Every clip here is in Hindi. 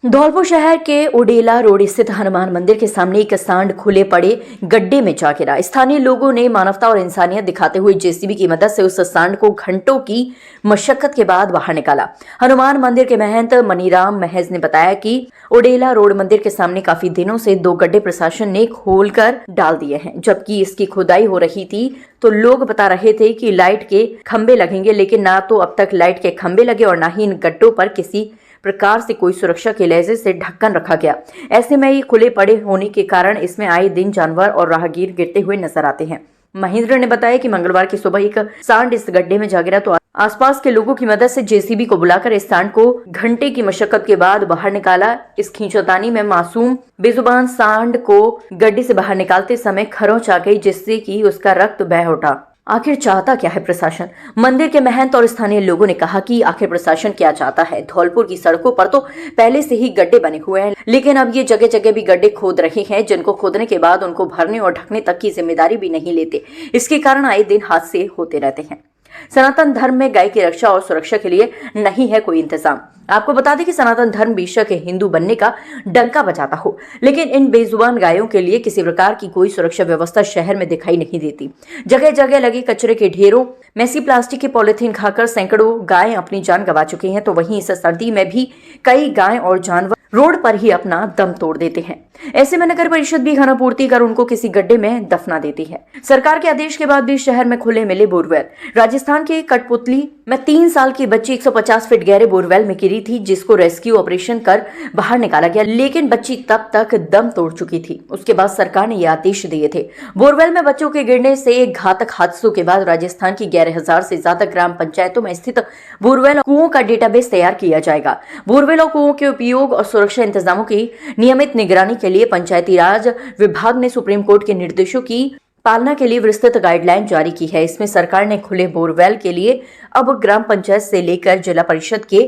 धौलपुर शहर के उडेला रोड स्थित हनुमान मंदिर के सामने एक सांड खुले पड़े गड्ढे में जा गिरा। स्थानीय लोगों ने मानवता और इंसानियत दिखाते हुए जेसीबी की मदद से उस सांड को घंटों की मशक्कत के बाद बाहर निकाला। हनुमान मंदिर के महंत मनीराम महज ने बताया कि उडेला रोड मंदिर के सामने काफी दिनों से 2 गड्ढे प्रशासन ने खोलकर डाल दिए हैं। जबकि इसकी खुदाई हो रही थी तो लोग बता रहे थे कि लाइट के खंभे लगेंगे, लेकिन ना तो अब तक लाइट के खंभे लगे और ना ही इन गड्ढों पर किसी प्रकार से कोई सुरक्षा के लिहाज से ढक्कन रखा गया। ऐसे में ये खुले पड़े होने के कारण इसमें आए दिन जानवर और राहगीर गिरते हुए नजर आते हैं। महेंद्र ने बताया कि मंगलवार की सुबह एक सांड इस गड्ढे में जा गिरा तो आसपास के लोगों की मदद से जेसीबी को बुलाकर इस सांड को घंटे की मशक्कत के बाद बाहर निकाला। इस खींचतानी में मासूम बेजुबान सांड को गड्ढे से बाहर निकालते समय खरोंच आ गई, जिससे कि उसका रक्त बह उठा। आखिर चाहता क्या है प्रशासन? मंदिर के महंत और स्थानीय लोगों ने कहा कि आखिर प्रशासन क्या चाहता है। धौलपुर की सड़कों पर तो पहले से ही गड्ढे बने हुए हैं, लेकिन अब ये जगह जगह भी गड्ढे खोद रहे हैं, जिनको खोदने के बाद उनको भरने और ढकने तक की जिम्मेदारी भी नहीं लेते। इसके कारण आए दिन हादसे होते रहते हैं। सनातन धर्म में गाय की रक्षा और सुरक्षा के लिए नहीं है कोई इंतजाम। आपको बता दें कि सनातन धर्म बेशक हिंदू बनने का डंका बजाता हो, लेकिन इन बेजुबान गायों के लिए किसी प्रकार की कोई सुरक्षा व्यवस्था शहर में दिखाई नहीं देती। जगह जगह लगे कचरे के ढेरों, मैसी प्लास्टिक की पॉलिथीन खाकर सैकड़ों गायें अपनी जान गंवा चुकी हैं, तो वहीं इस सर्दी में भी कई गाय और जानवर रोड पर ही अपना दम तोड़ देते हैं। ऐसे में नगर परिषद भी खानापूर्ति कर उनको किसी गड्ढे में दफना देती है। सरकार के आदेश के बाद भी शहर में खुले मिले बोरवेल। राजस्थान के कठपुतली में 3 साल की बच्ची 150 फीट गहरे बोरवेल में गिरी थी, जिसको रेस्क्यू ऑपरेशन कर बाहर निकाला गया, लेकिन बच्ची तब तक दम तोड़ चुकी थी। उसके बाद सरकार ने ये आदेश दिए थे। बोरवेल में बच्चों के गिरने से घातक हादसों के बाद राजस्थान की 11,000 से ज्यादा ग्राम पंचायतों में स्थित बोरवेल और कुओं का डेटाबेस तैयार किया जाएगा। बोरवेल और कुओं के उपयोग और सुरक्षा इंतजामों की नियमित निगरानी के लिए पंचायती राज विभाग ने सुप्रीम कोर्ट के निर्देशों की पालना के लिए विस्तृत गाइडलाइन जारी की है। इसमें सरकार ने खुले बोरवेल के लिए अब ग्राम पंचायत से लेकर जिला परिषद के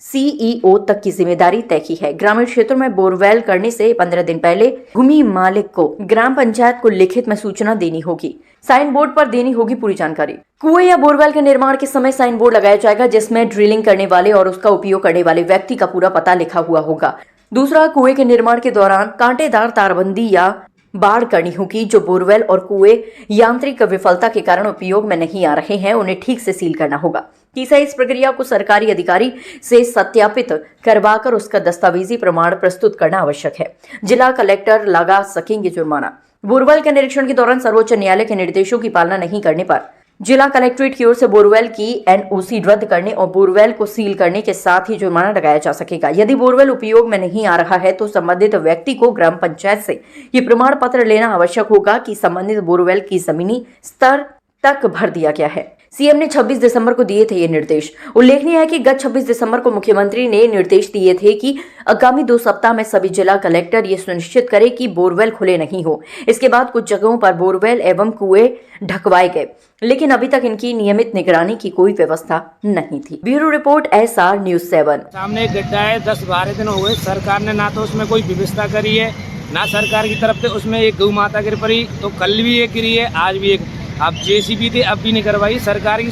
सीईओ तक की जिम्मेदारी तय की है। ग्रामीण क्षेत्रों में बोरवेल करने से 15 दिन पहले भूमि मालिक को ग्राम पंचायत को लिखित में सूचना देनी होगी। साइन बोर्ड पर देनी होगी पूरी जानकारी। कुएं या बोरवेल के निर्माण के समय साइन बोर्ड लगाया जाएगा, जिसमें ड्रिलिंग करने वाले और उसका उपयोग करने वाले व्यक्ति का पूरा पता लिखा हुआ होगा। दूसरा, कुएं के निर्माण के दौरान कांटेदार तारबंदी या बाड़ करनी होगी। जो बोरवेल और कुएं यांत्रिक विफलता के कारण उपयोग में नहीं आ रहे हैं, उन्हें ठीक से सील करना होगा। तीसरा, इस प्रक्रिया को सरकारी अधिकारी से सत्यापित करवाकर उसका दस्तावेजी प्रमाण प्रस्तुत करना आवश्यक है। जिला कलेक्टर लगा सकेंगे जुर्माना। बोरवेल के निरीक्षण के दौरान सर्वोच्च न्यायालय के निर्देशों की पालना नहीं करने पर जिला कलेक्ट्रेट की ओर से बोरवेल की एनओसी रद्द करने और बोरवेल को सील करने के साथ ही जुर्माना लगाया जा सकेगा। यदि बोरवेल उपयोग में नहीं आ रहा है तो संबंधित व्यक्ति को ग्राम पंचायत से ये प्रमाण पत्र लेना आवश्यक होगा कि संबंधित बोरवेल की जमीनी स्तर तक भर दिया गया है। सीएम ने 26 दिसंबर को दिए थे ये निर्देश। उल्लेखनीय है कि गत 26 दिसंबर को मुख्यमंत्री ने निर्देश दिए थे कि आगामी 2 सप्ताह में सभी जिला कलेक्टर ये सुनिश्चित करें कि बोरवेल खुले नहीं हो। इसके बाद कुछ जगहों पर बोरवेल एवं कुएं ढकवाए गए, लेकिन अभी तक इनकी नियमित निगरानी की कोई व्यवस्था नहीं थी। Bureau report SR News 7। सामने एक गड्ढा है, 10-12 दिन हो गए। सरकार ने ना तो उसमें कोई व्यवस्था करी है, ना सरकार की तरफ से उसमें एक गौ माता गिर पड़ी, तो कल भी एक गिरी है, आज भी एक। अब जेसीबी थी, अब भी नहीं करवाई। सरकार की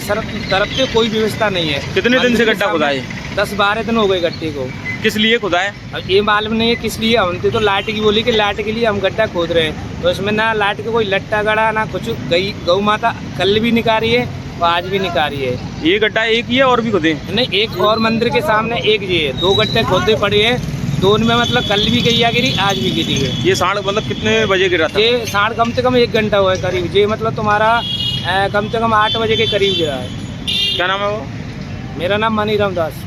तरफ से कोई व्यवस्था नहीं है। कितने दिन से गड्ढा खुदा है? 10-12 दिन हो गए गड्ढे को। किस लिए खुदा है? अब ये मालूम नहीं है किस लिए। हमने तो लाइट की बोली कि लाइट के लिए हम गड्ढा खोद रहे हैं, तो इसमें ना लाइट का कोई लट्टा गड़ा ना कुछ। गौ माता कल भी निकाली है और आज भी निकाली है। ये गड्ढा एक ही है और भी खुदे? नहीं, एक और मंदिर के सामने एक ये है। 2 गड्ढे खोदे पड़े हैं, दोनों में मतलब कल भी गैया गिरी, आज भी गिरी है। ये सांड मतलब कितने बजे गिरा था? ये सांड कम से कम 1 घंटा हुआ है करीब। ये मतलब तुम्हारा कम से कम 8 बजे के करीब गिरा है। क्या नाम है वो? मेरा नाम मनीराम दास।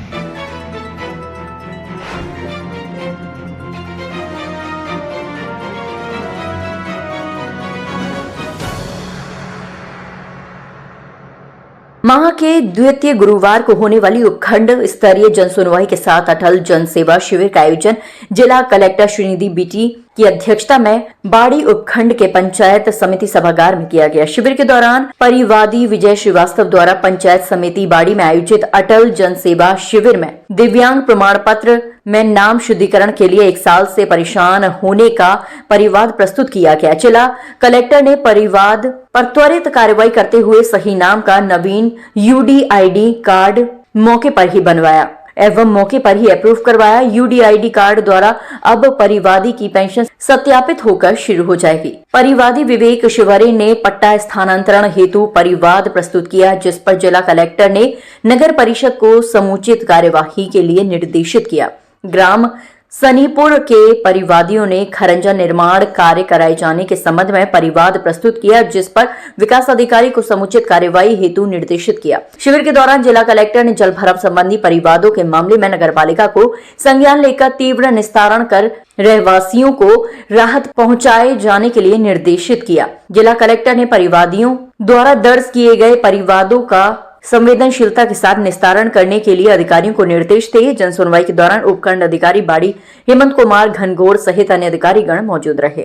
माह के द्वितीय गुरुवार को होने वाली उपखंड स्तरीय जन सुनवाई के साथ अटल जन सेवा शिविर का आयोजन जिला कलेक्टर श्रीनिधि बीटी की अध्यक्षता में बाड़ी उपखंड के पंचायत समिति सभागार में किया गया। शिविर के दौरान परिवादी विजय श्रीवास्तव द्वारा पंचायत समिति बाड़ी में आयोजित अटल जन सेवा शिविर में दिव्यांग प्रमाण पत्र में नाम शुद्धिकरण के लिए 1 साल से परेशान होने का परिवाद प्रस्तुत किया गया। जिला कलेक्टर ने परिवाद पर त्वरित कार्रवाई करते हुए सही नाम का नवीन UDID कार्ड मौके पर ही बनवाया। एवं मौके पर ही अप्रूव करवाया। यूडीआईडी कार्ड द्वारा अब परिवादी की पेंशन सत्यापित होकर शुरू हो जाएगी। परिवादी विवेक शिवरे ने पट्टा स्थानांतरण हेतु परिवाद प्रस्तुत किया, जिस पर जिला कलेक्टर ने नगर परिषद को समुचित कार्यवाही के लिए निर्देशित किया। ग्राम सनीपुर के परिवादियों ने खरंजा निर्माण कार्य कराए जाने के संबंध में परिवाद प्रस्तुत किया, जिस पर विकास अधिकारी को समुचित कार्यवाही हेतु निर्देशित किया। शिविर के दौरान जिला कलेक्टर ने जल भराव संबंधी परिवादों के मामले में नगरपालिका को संज्ञान लेकर तीव्र निस्तारण कर रहवासियों को राहत पहुंचाए जाने के लिए निर्देशित किया। जिला कलेक्टर ने परिवादियों द्वारा दर्ज किए गए परिवादों का संवेदनशीलता के साथ निस्तारण करने के लिए अधिकारियों को निर्देश दिए। जन सुनवाई के दौरान उपखंड अधिकारी बाड़ी हेमंत कुमार घनघोर सहित अन्य अधिकारीगण मौजूद रहे।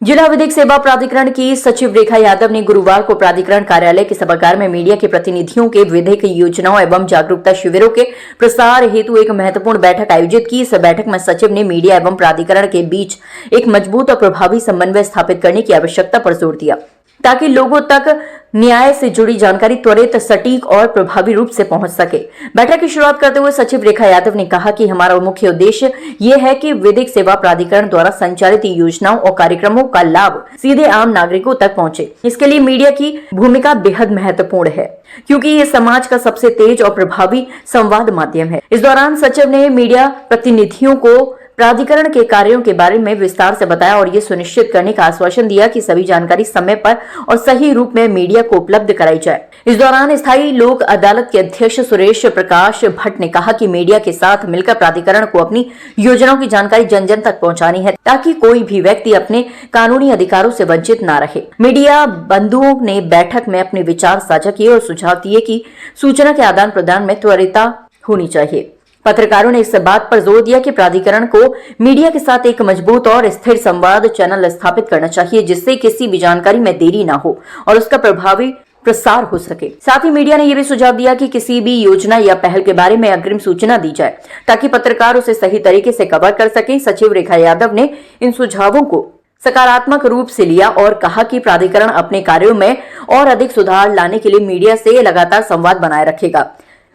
जिला विधिक सेवा प्राधिकरण की सचिव रेखा यादव ने गुरुवार को प्राधिकरण कार्यालय के सभागार में मीडिया के प्रतिनिधियों के विधिक योजनाओं एवं जागरूकता शिविरों के प्रसार हेतु एक महत्वपूर्ण बैठक आयोजित की। इस बैठक में सचिव ने मीडिया एवं प्राधिकरण के बीच एक मजबूत और प्रभावी समन्वय स्थापित करने की आवश्यकता पर जोर दिया, ताकि लोगों तक न्याय से जुड़ी जानकारी त्वरित, सटीक और प्रभावी रूप से पहुंच सके। बैठक की शुरुआत करते हुए सचिव रेखा यादव ने कहा कि हमारा मुख्य उद्देश्य ये है कि विधिक सेवा प्राधिकरण द्वारा संचालित योजनाओं और कार्यक्रमों का लाभ सीधे आम नागरिकों तक पहुंचे। इसके लिए मीडिया की भूमिका बेहद महत्वपूर्ण है, क्योंकि ये समाज का सबसे तेज और प्रभावी संवाद माध्यम है। इस दौरान सचिव ने मीडिया प्रतिनिधियों को प्राधिकरण के कार्यों के बारे में विस्तार से बताया और ये सुनिश्चित करने का आश्वासन दिया कि सभी जानकारी समय पर और सही रूप में मीडिया को उपलब्ध कराई जाए। इस दौरान स्थायी लोक अदालत के अध्यक्ष सुरेश प्रकाश भट्ट ने कहा कि मीडिया के साथ मिलकर प्राधिकरण को अपनी योजनाओं की जानकारी जन जन तक पहुंचानी है, ताकि कोई भी व्यक्ति अपने कानूनी अधिकारों से वंचित न रहे। मीडिया बंधुओं ने बैठक में अपने विचार साझा किए और सुझाव दिए कि सूचना के आदान प्रदान में त्वरितता होनी चाहिए। पत्रकारों ने इस बात पर जोर दिया कि प्राधिकरण को मीडिया के साथ एक मजबूत और स्थिर संवाद चैनल स्थापित करना चाहिए, जिससे किसी भी जानकारी में देरी ना हो और उसका प्रभावी प्रसार हो सके। साथ ही मीडिया ने यह भी सुझाव दिया कि किसी भी योजना या पहल के बारे में अग्रिम सूचना दी जाए, ताकि पत्रकार उसे सही तरीके से कवर कर सके। सचिव रेखा यादव ने इन सुझावों को सकारात्मक रूप से लिया और कहा कि प्राधिकरण अपने कार्यों में और अधिक सुधार लाने के लिए मीडिया से लगातार संवाद बनाए रखेगा।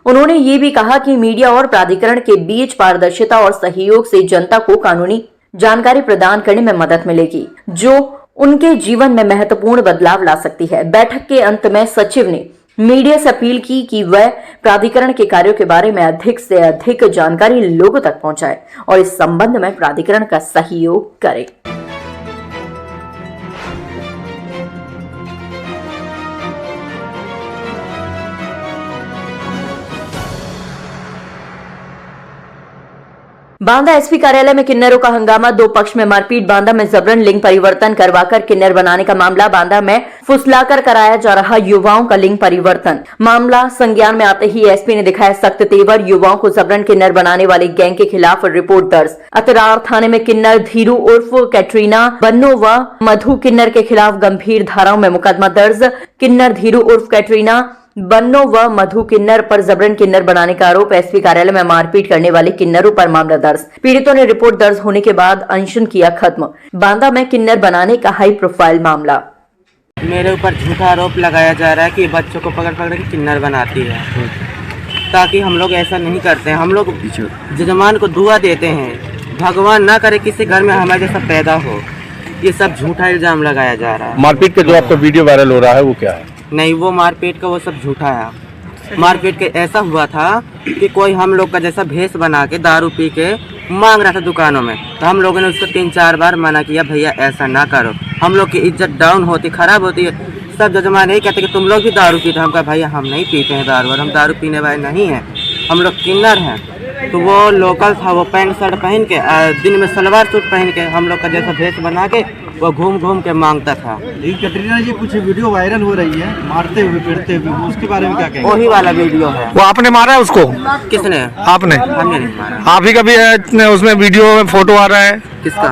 उन्होंने ये भी कहा कि मीडिया और प्राधिकरण के बीच पारदर्शिता और सहयोग से जनता को कानूनी जानकारी प्रदान करने में मदद मिलेगी, जो उनके जीवन में महत्वपूर्ण बदलाव ला सकती है। बैठक के अंत में सचिव ने मीडिया से अपील की कि वह प्राधिकरण के कार्यों के बारे में अधिक से अधिक जानकारी लोगों तक पहुंचाए और इस संबंध में प्राधिकरण का सहयोग करे। बांदा एसपी कार्यालय में किन्नरों का हंगामा, दो पक्ष में मारपीट। बांदा में जबरन लिंग परिवर्तन करवाकर किन्नर बनाने का मामला। बांदा में फुसलाकर कराया जा रहा युवाओं का लिंग परिवर्तन। मामला संज्ञान में आते ही एसपी ने दिखाया सख्त तेवर। युवाओं को जबरन किन्नर बनाने वाले गैंग के खिलाफ रिपोर्ट दर्ज। अतरार थाने में किन्नर धीरू उर्फ कैटरीना बन्नो व मधु किन्नर के खिलाफ गंभीर धाराओं में मुकदमा दर्ज। किन्नर धीरू उर्फ कैटरीना बन्नो व मधु किन्नर पर जबरन किन्नर बनाने का आरोप। एसपी कार्यालय में मारपीट करने वाले किन्नरों पर मामला दर्ज। पीड़ितों ने रिपोर्ट दर्ज होने के बाद अनशन किया खत्म। बांदा में किन्नर बनाने का हाई प्रोफाइल मामला। मेरे ऊपर झूठा आरोप लगाया जा रहा है कि बच्चों को पकड़ पकड़ के किन्नर बनाती है, ताकि हम लोग ऐसा नहीं करते हैं। हम लोग जजमान को दुआ देते हैं, भगवान ना करे किसी घर में हमारे जैसा पैदा हो। ये सब झूठा इल्जाम लगाया जा रहा है। मारपीट के जो आपका वीडियो वायरल हो रहा है वो क्या है? नहीं, वो मारपीट का वो सब झूठा है। मारपीट के ऐसा हुआ था कि कोई हम लोग का जैसा भेष बना के दारू पी के मांग रहा था दुकानों में, तो हम लोगों ने उसको 3-4 बार मना किया, भैया ऐसा ना करो, हम लोग की इज्जत डाउन होती, खराब होती है। सब जजमान यही कहते कि तुम लोग भी दारू पीते। हम कहा भैया हम नहीं पीते हैं दारू, और हम दारू पीने वाले नहीं हैं, हम लोग किन्नर हैं। तो वो लोकल था, वो पैंट शर्ट पहन के दिन में सलवार सूट पहन के हम लोग का जैसा भेष बना के वो घूम घूम के मांगता था। लेकिन कैटरीना जी कुछ वीडियो वायरल हो रही है मारते हुए पीटते हुए, उसके बारे में क्या कहेंगे? वही वाला वीडियो है। वो आपने मारा है उसको? किसने? आपने? हमने नहीं मारा। आप ही कभी उसमें वीडियो में फोटो आ रहा है किसका?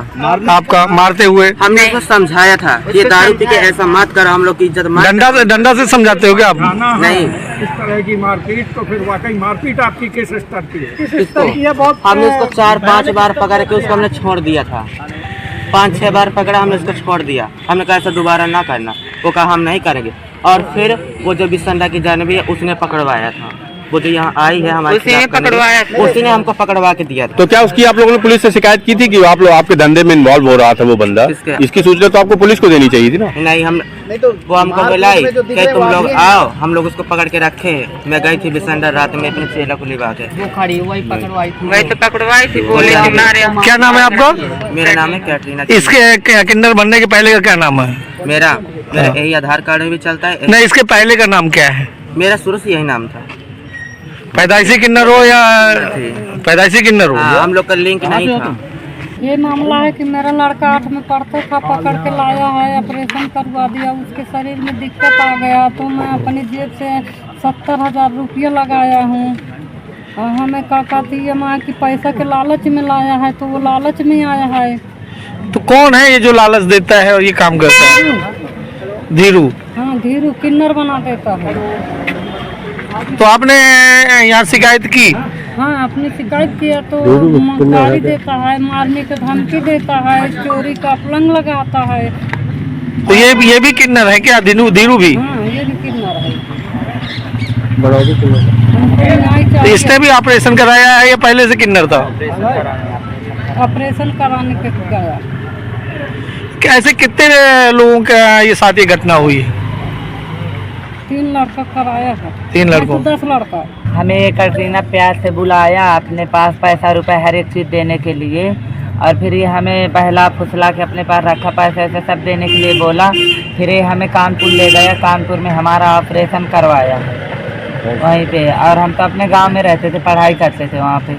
आपका मारते हुए? हमने उसको समझाया था ये दारू पी के ऐसा मत करो, हम लोग की इज्जत मत। डंडा से समझाते हो क्या आप? नहीं, इस तरह की मारपीट तो फिर वाकई मारपीट आपकी किस स्तर की है? इसको हमने उसको 4-5 बार पकड़ के उसको हमने छोड़ दिया था। 5-6 बार पकड़ा, हमने उसको छोड़ दिया। हमने कहा ऐसा दोबारा ना करना, वो कहा हम नहीं करेंगे। और फिर वो जो बिसंडा की जानवी है उसने पकड़वाया था, वो जो यहाँ आई है हमारे उसी ने हमको पकड़वा के दिया था। तो क्या उसकी आप लोगों ने पुलिस से शिकायत की थी कि आप लोग आपके धंधे में इन्वॉल्व हो रहा था वो बंदा? इसकी सूचना तो आपको पुलिस को देनी चाहिए थी ना? नहीं, वो हमको बुलाई कि तुम लोग आओ, हम लोग उसको पकड़ के रखे। मैं गई थी बिसंडा रात में अपने चेला को लिवा के, वो खड़ी वही पकड़वाई थी। बोले क्या नाम है आपका? मेरा नाम है कैटरीना। इसके किन्नर बनने के पहले का क्या नाम है? मेरा यही आधार कार्ड में भी चलता है। नहीं, इसके पहले का नाम क्या है? मेरा शुरू से यही नाम था। पैदाइशी किन्नर हो या पैदाइशी किन्नर हो? हम लोग का लिंक नहीं था। ये मामला है कि मेरा लड़का 8 में पढ़ता था, पकड़ के लाया है, ऑपरेशन करवा दिया, उसके शरीर में दिक्कत आ गया तो मैं अपनी जेब से 70,000 रुपये लगाया हूँ। हमें कहती है माँ कि पैसा के लालच में लाया है, तो वो लालच में आया है। तो कौन है ये जो लालच देता है और ये काम करता है? धीरू। हाँ, धीरू किन्नर बना देता है। तो आपने यहाँ शिकायत की? हाँ, अपनी शिकायत किया तो गाली देता है, मारने की धमकी देता है, चोरी का पलंग लगाता है। तो ये भी किन्नर है क्या? धीरू भी? हाँ, ये भी किन्नर है। तो इसने भी ऑपरेशन कराया है या पहले से किन्नर था? ऑपरेशन कराने के गया। कैसे कितने लोगों का ये साथ ये घटना हुई है? 3 लड़का कराया है। 3 लड़कों? 10 लड़का। हमें कैटरीना प्यार से बुलाया अपने पास पैसा रुपए हर एक चीज़ देने के लिए, और फिर ये हमें बहला फुसला के अपने पास रखा, पैसे ऐसे सब देने के लिए बोला। फिर ये हमें कानपुर ले गया, कानपुर में हमारा ऑपरेशन करवाया वहीं पे। और हम तो अपने गांव में रहते थे, पढ़ाई करते थे वहाँ पे।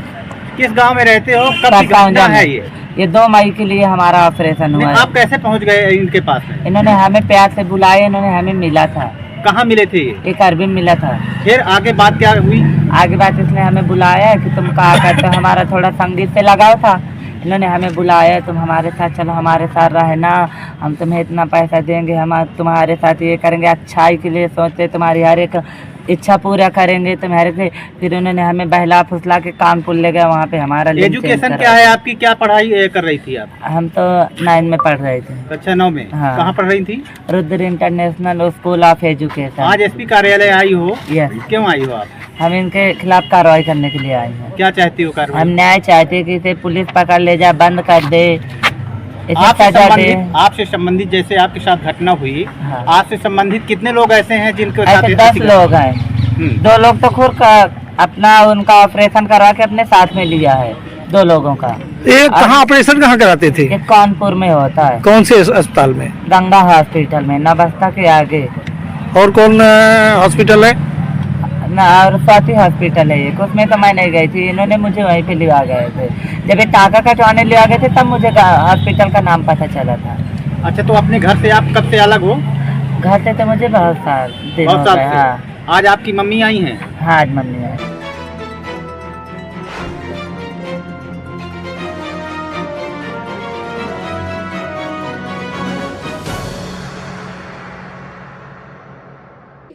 किस गांव में रहते हो? कब की घटना है ये 2 मई के लिए हमारा ऑपरेशन हुआ है। आप कैसे पहुँच गए इनके पास? इन्होंने हमें प्यार से बुलाया, इन्होंने हमें मिला था। कहाँ मिले थे? एक अरबी में मिला था। फिर आगे बात क्या हुई? आगे बात इसने हमें बुलाया कि तुम क्या करते हो, हमारा थोड़ा संगीत से लगाव था। इन्होंने हमें बुलाया, तुम हमारे साथ चलो, हमारे साथ रहना, हम तुम्हें इतना पैसा देंगे, हम तुम्हारे साथ ये करेंगे, अच्छाई के लिए सोचते, तुम्हारी हर एक इच्छा पूरा करेंगे तुम्हारे से। फिर उन्होंने हमें बहला फुसला के कानपुर ले गया, वहाँ पे हमारा एजुकेशन क्या है आपकी? क्या पढ़ाई कर रही थी आप? हम तो 9 में पढ़ रहे थे। कक्षा 9 में? हाँ। कहाँ पढ़ रही थी? Rudra international school of education. आज एसपी कार्यालय आई हो? यस। क्यों आई हो आप? हम इनके खिलाफ कार्रवाई करने के लिए आए हैं। क्या चाहती हो कार्रवाई? हम न्याय चाहते हैं कि इसे पुलिस पकड़ ले जाए, बंद कर दे, इसे सजा दे। आपसे संबंधित जैसे आपके साथ घटना हुई, हाँ। आपसे संबंधित कितने लोग ऐसे हैं जिनके ऐसे 10 लोग हैं। 2 लोग तो खुद अपना उनका ऑपरेशन करवा के अपने साथ में लिया है, 2 लोगों का। ये कहाँ ऑपरेशन कहाँ कराते थे? ये कानपुर में होता है। कौन से अस्पताल में? गंगा हॉस्पिटल में, नबस्ता के आगे। और कौन हॉस्पिटल है? और स्वाति हॉस्पिटल है एक, उसमें तो मैं नहीं गई थी, इन्होंने मुझे वहीं पे लिवा गए थे। जब ये टाका कटवाने लिवा गए थे तब मुझे हॉस्पिटल का नाम पता चला था। अच्छा, तो अपने घर से आप कब से अलग हो? घर से तो मुझे बहुत साल दिन हो गए। हाँ, आज आपकी मम्मी आई हैं? हाँ, आज मम्मी आई।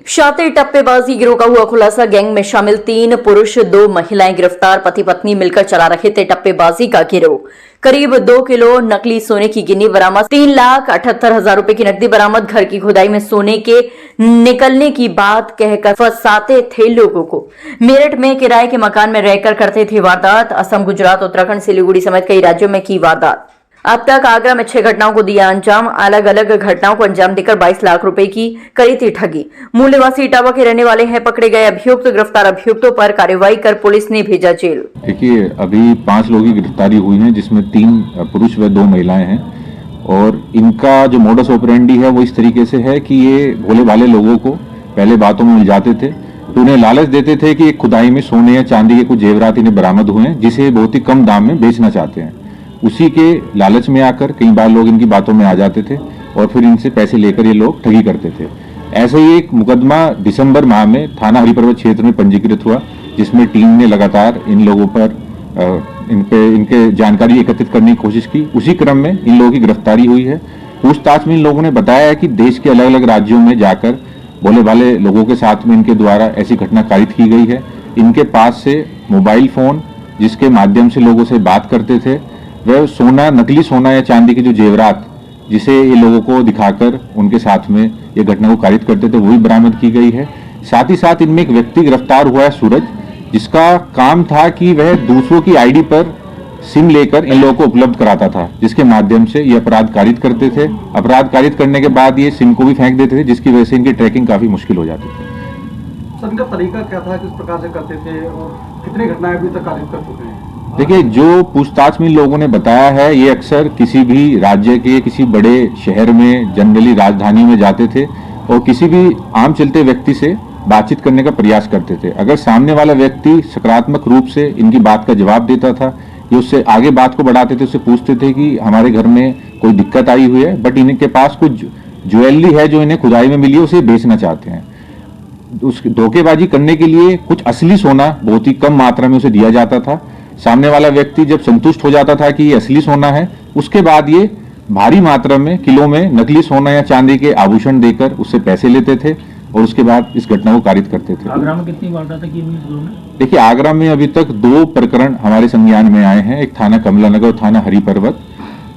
शातिर टप्पेबाजी गिरोह का हुआ खुलासा। गैंग में शामिल 3 पुरुष 2 महिलाएं गिरफ्तार। पति पत्नी मिलकर चला रहे थे टप्पेबाजी का गिरोह। करीब 2 किलो नकली सोने की गिन्नी बरामद, 3,78,000 रुपए की नकदी बरामद। घर की खुदाई में सोने के निकलने की बात कहकर फंसाते थे लोगों को। मेरठ में किराए के मकान में रहकर करते थे वारदात। असम, गुजरात, उत्तराखंड, सिलीगुड़ी समेत कई राज्यों में की वारदात। अब तक आगरा में 6 घटनाओं को दिया अंजाम। अलग अलग घटनाओं को अंजाम देकर 22 लाख रुपए की करी थी ठगी। मूल निवासी इटावा के रहने वाले हैं पकड़े गए अभियुक्त। गिरफ्तार अभियुक्तों पर कार्रवाई कर पुलिस ने भेजा जेल। देखिए, अभी 5 लोगों की गिरफ्तारी हुई है, जिसमें 3 पुरुष व 2 महिलाएं हैं। और इनका जो मोडस ऑपरेंडी है वो इस तरीके से है कि ये भोले भाले लोगों को पहले बातों में उलझाते थे, तो उन्हें लालच देते थे कि खुदाई में सोने या चांदी के कुछ जेवरात इन्हें बरामद हुए हैं, जिसे बहुत ही कम दाम में बेचना चाहते हैं। उसी के लालच में आकर कई बार लोग इनकी बातों में आ जाते थे और फिर इनसे पैसे लेकर ये लोग ठगी करते थे। ऐसे ही एक मुकदमा दिसंबर माह में थाना हरिपर्वत क्षेत्र में पंजीकृत हुआ, जिसमें टीम ने लगातार इन लोगों पर इनके जानकारी एकत्रित करने की कोशिश की। उसी क्रम में इन लोगों की गिरफ्तारी हुई है। पूछताछ में इन लोगों ने बताया है कि देश के अलग अलग राज्यों में जाकर भोले भाले लोगों के साथ में इनके द्वारा ऐसी घटना कारित की गई है। इनके पास से मोबाइल फोन जिसके माध्यम से लोगों से बात करते थे, वह सोना, नकली सोना या चांदी के जो जेवरात जिसे ये लोगों को दिखाकर उनके साथ में ये घटना को कारित करते थे, वो भी बरामद की गई है। साथ ही साथ इनमें एक व्यक्ति गिरफ्तार हुआ है, सूरज, जिसका काम था कि वह दूसरों की आईडी पर सिम लेकर इन लोगों को उपलब्ध कराता था, जिसके माध्यम से ये अपराध कारित करते थे। अपराध कारित करने के बाद ये सिम को भी फेंक देते थे, जिसकी वजह से इनकी ट्रैकिंग काफी मुश्किल हो जाती थी। सर, इनका तरीका क्या था, किस प्रकार से करते थे और कितनी घटनाएं अभी तक कारित कर चुके हैं? देखिए, जो पूछताछ में इन लोगों ने बताया है, ये अक्सर किसी भी राज्य के किसी बड़े शहर में, जनरली राजधानी में जाते थे और किसी भी आम चलते व्यक्ति से बातचीत करने का प्रयास करते थे। अगर सामने वाला व्यक्ति सकारात्मक रूप से इनकी बात का जवाब देता था, ये उससे आगे बात को बढ़ाते थे, उससे पूछते थे कि हमारे घर में कोई दिक्कत आई हुई है, बट इनके पास कुछ ज्वेलरी है जो इन्हें खुदाई में मिली है, उसे बेचना चाहते हैं। उस धोखेबाजी करने के लिए कुछ असली सोना बहुत ही कम मात्रा में उसे दिया जाता था। सामने वाला व्यक्ति जब संतुष्ट हो जाता था कि ये असली सोना है, उसके बाद ये भारी मात्रा में किलो में नकली सोना या चांदी के आभूषण देकर उससे पैसे लेते थे और उसके बाद इस घटना को कारित करते थे। आगरा में कितनी वारदातें की हुई हैं? देखिए, आगरा में अभी तक 2 प्रकरण हमारे संज्ञान में आए हैं, एक थाना कमला नगर और थाना हरिपर्वत।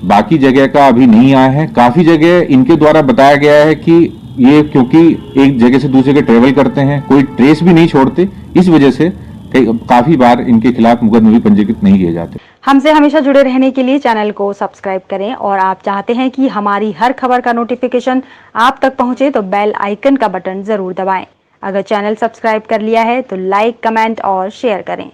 बाकी जगह का अभी नहीं आया है। काफी जगह इनके द्वारा बताया गया है कि ये क्योंकि एक जगह से दूसरी जगह ट्रेवल करते हैं, कोई ट्रेस भी नहीं छोड़ते, इस वजह से काफी बार इनके खिलाफ मुकदमे भी पंजीकृत नहीं किए जाते। हमसे हमेशा जुड़े रहने के लिए चैनल को सब्सक्राइब करें और आप चाहते हैं कि हमारी हर खबर का नोटिफिकेशन आप तक पहुंचे तो बेल आइकन का बटन जरूर दबाएं। अगर चैनल सब्सक्राइब कर लिया है तो लाइक, कमेंट और शेयर करें।